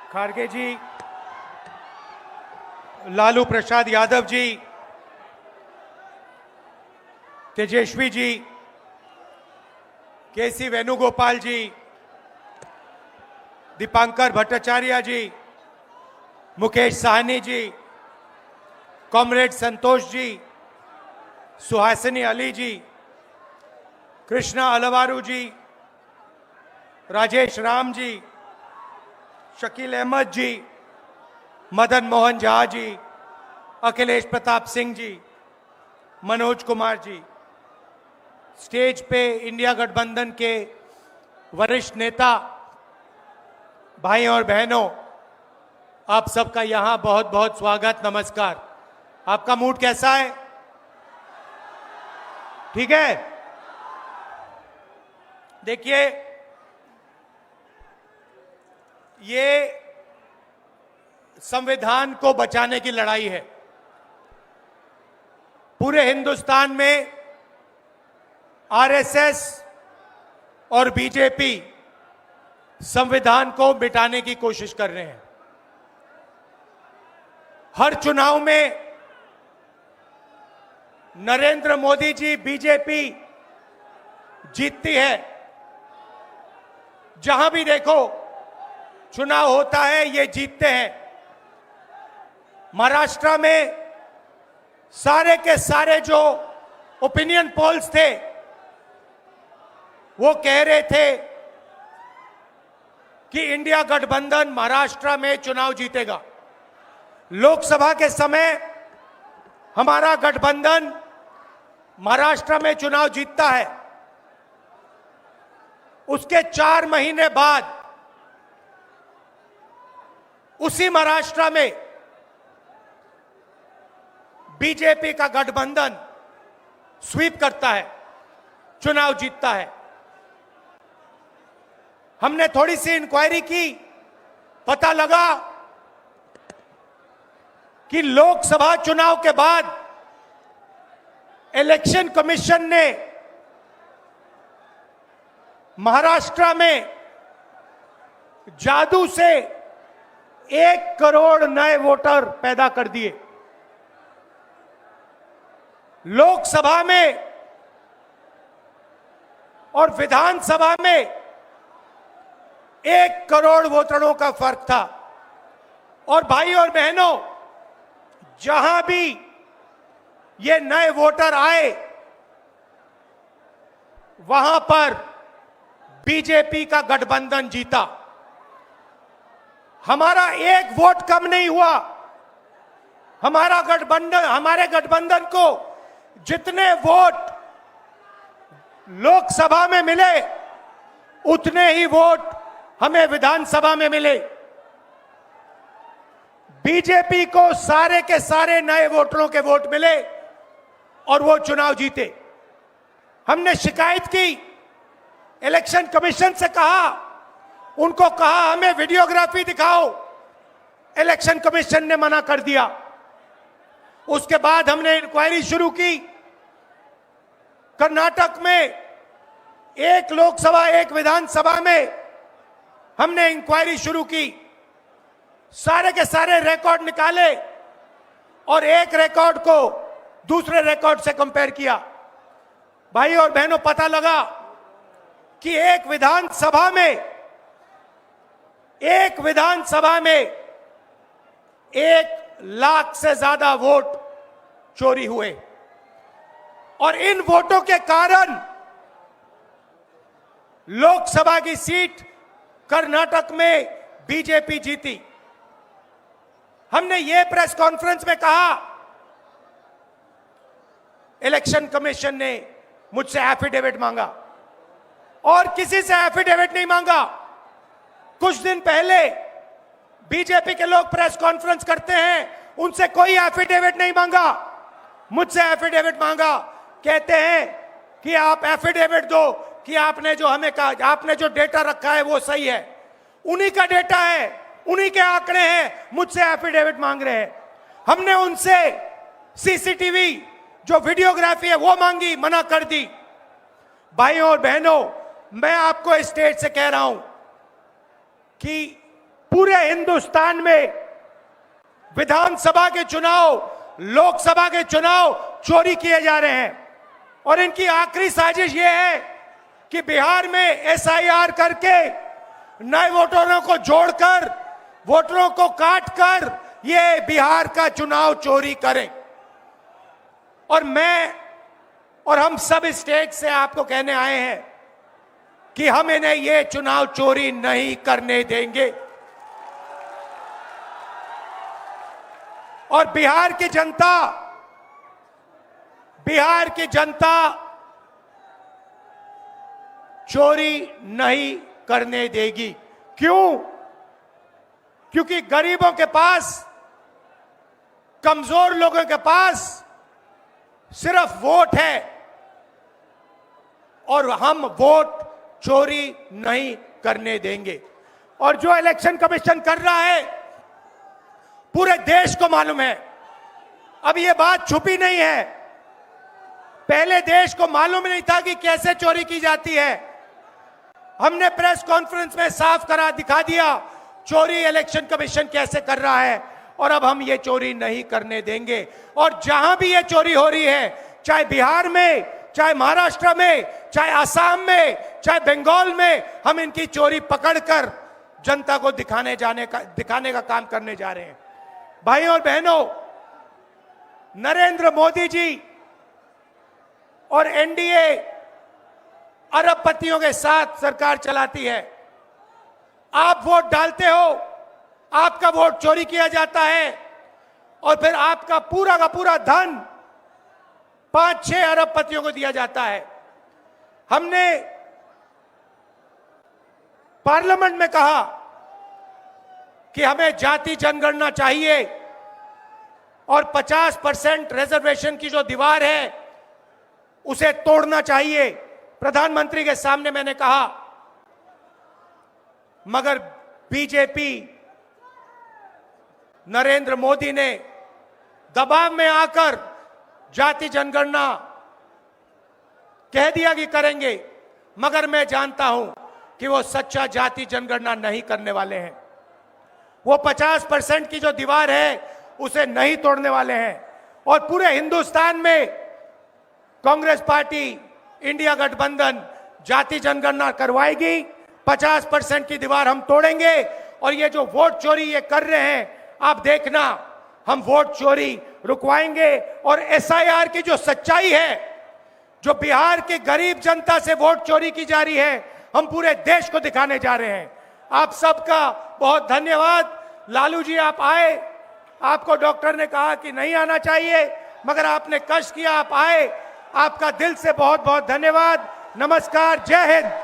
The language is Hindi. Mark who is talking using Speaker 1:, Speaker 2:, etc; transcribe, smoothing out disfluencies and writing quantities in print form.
Speaker 1: खारगे जी, लालू प्रसाद यादव जी, तेजस्वी जी, केसी वेणुगोपाल जी, दीपांकर भट्टाचार्य जी, मुकेश साहनी जी, कॉमरेड संतोष जी, सुहासिनी अली जी, कृष्णा अलवारू जी, राजेश राम जी, शकील अहमद जी, मदन मोहन झा जी, अखिलेश प्रताप सिंह जी, मनोज कुमार जी, स्टेज पे इंडिया गठबंधन के वरिष्ठ नेता भाई और बहनों, आप सबका यहां बहुत बहुत स्वागत, नमस्कार। आपका मूड कैसा है? ठीक है। देखिए, ये संविधान को बचाने की लड़ाई है। पूरे हिंदुस्तान में आरएसएस और बीजेपी संविधान को मिटाने की कोशिश कर रहे हैं। हर चुनाव में नरेंद्र मोदी जी, बीजेपी जीतती है। जहां भी देखो चुनाव होता है, ये जीतते हैं। महाराष्ट्र में सारे के सारे जो ओपिनियन पोल्स थे वो कह रहे थे कि इंडिया गठबंधन महाराष्ट्र में चुनाव जीतेगा। लोकसभा के समय हमारा गठबंधन महाराष्ट्र में चुनाव जीतता है। उसके 4 महीने बाद उसी महाराष्ट्र में बीजेपी का गठबंधन स्वीप करता है, चुनाव जीतता है। हमने थोड़ी सी इंक्वायरी की, पता लगा कि लोकसभा चुनाव के बाद इलेक्शन कमीशन ने महाराष्ट्र में जादू से 1 करोड़ नए वोटर पैदा कर दिए। लोकसभा में और विधानसभा में 1 करोड़ वोटरों का फर्क था। और भाई और बहनों, जहां भी ये नए वोटर आए, वहां पर बीजेपी का गठबंधन जीता। हमारा 1 वोट कम नहीं हुआ। हमारे गठबंधन को जितने वोट लोकसभा में मिले, उतने ही वोट हमें विधानसभा में मिले। बीजेपी को सारे के सारे नए वोटरों के वोट मिले और वो चुनाव जीते। हमने शिकायत की, इलेक्शन कमीशन से कहा, उनको कहा हमें वीडियोग्राफी दिखाओ। इलेक्शन कमीशन ने मना कर दिया। उसके बाद हमने इंक्वायरी शुरू की। कर्नाटक में 1 लोकसभा 1 विधानसभा में हमने इंक्वायरी शुरू की। सारे के सारे रिकॉर्ड निकाले और एक रिकॉर्ड को दूसरे रिकॉर्ड से कंपेयर किया। भाई और बहनों, पता लगा कि एक विधानसभा में 1 लाख से ज्यादा वोट चोरी हुए। और इन वोटों के कारण लोकसभा की सीट कर्नाटक में बीजेपी जीती। हमने ये प्रेस कॉन्फ्रेंस में कहा, इलेक्शन कमीशन ने मुझसे एफिडेविट मांगा और किसी से एफिडेविट नहीं मांगा। कुछ दिन पहले बीजेपी के लोग प्रेस कॉन्फ्रेंस करते हैं, उनसे कोई एफिडेविट नहीं मांगा, मुझसे एफिडेविट मांगा। कहते हैं कि आप एफिडेविट दो कि आपने जो हमें कहा, आपने जो डेटा रखा है वो सही है। उन्हीं का डेटा है, उन्हीं के आंकड़े हैं, मुझसे एफिडेविट मांग रहे हैं। हमने उनसे सीसीटीवी जो वीडियोग्राफी है वो मांगी, मना कर दी। भाइयों और बहनों, मैं आपको इस स्टेज से कह रहा हूं कि पूरे हिंदुस्तान में विधानसभा के चुनाव, लोकसभा के चुनाव चोरी किए जा रहे हैं। और इनकी आखिरी साजिश यह है कि बिहार में एसआईआर करके नए वोटरों को जोड़कर, वोटरों को काटकर ये बिहार का चुनाव चोरी करें। और मैं और हम सब स्टेट से आपको कहने आए हैं कि हम इन्हें ये चुनाव चोरी नहीं करने देंगे। और बिहार की जनता चोरी नहीं करने देगी। क्यों? क्योंकि गरीबों के पास, कमजोर लोगों के पास सिर्फ वोट है और हम वोट चोरी नहीं करने देंगे। और जो इलेक्शन कमीशन कर रहा है पूरे देश को मालूम है। अब ये बात छुपी नहीं है। पहले देश को मालूम नहीं था कि कैसे चोरी की जाती है। हमने प्रेस कॉन्फ्रेंस में साफ करा दिखा दिया चोरी इलेक्शन कमीशन कैसे कर रहा है। और अब हम ये चोरी नहीं करने देंगे। और जहां भी ये चोरी हो रही है, चाहे बिहार में, चाहे महाराष्ट्र में, चाहे असम में, चाहे बंगाल में, हम इनकी चोरी पकड़कर जनता को दिखाने का काम करने जा रहे हैं। भाइयों और बहनों, नरेंद्र मोदी जी और एनडीए अरबपतियों के साथ सरकार चलाती है। आप वोट डालते हो, आपका वोट चोरी किया जाता है और फिर आपका पूरा का पूरा धन 5-6 अरबपतियों को दिया जाता है। हमने पार्लियामेंट में कहा कि हमें जाति जनगणना चाहिए और 50% रिजर्वेशन की जो दीवार है उसे तोड़ना चाहिए। प्रधानमंत्री के सामने मैंने कहा, मगर बीजेपी, नरेंद्र मोदी ने दबाव में आकर जाति जनगणना कह दिया कि करेंगे। मगर मैं जानता हूं कि वो सच्चा जाति जनगणना नहीं करने वाले हैं। वो 50% की जो दीवार है उसे नहीं तोड़ने वाले हैं। और पूरे हिंदुस्तान में कांग्रेस पार्टी, इंडिया गठबंधन जाति जनगणना करवाएगी। 50% की दीवार हम तोड़ेंगे। और ये जो वोट चोरी ये कर रहे हैं, आप देखना, हम वोट चोरी रुकवाएंगे। और एसआईआर की जो सच्चाई है, जो बिहार के गरीब जनता से वोट चोरी की जा रही है, हम पूरे देश को दिखाने जा रहे हैं। आप सबका बहुत धन्यवाद। लालू जी, आप आए। आपको डॉक्टर ने कहा कि नहीं आना चाहिए, मगर आपने कष्ट किया, आप आए। आपका दिल से बहुत बहुत धन्यवाद। नमस्कार, जय हिंद।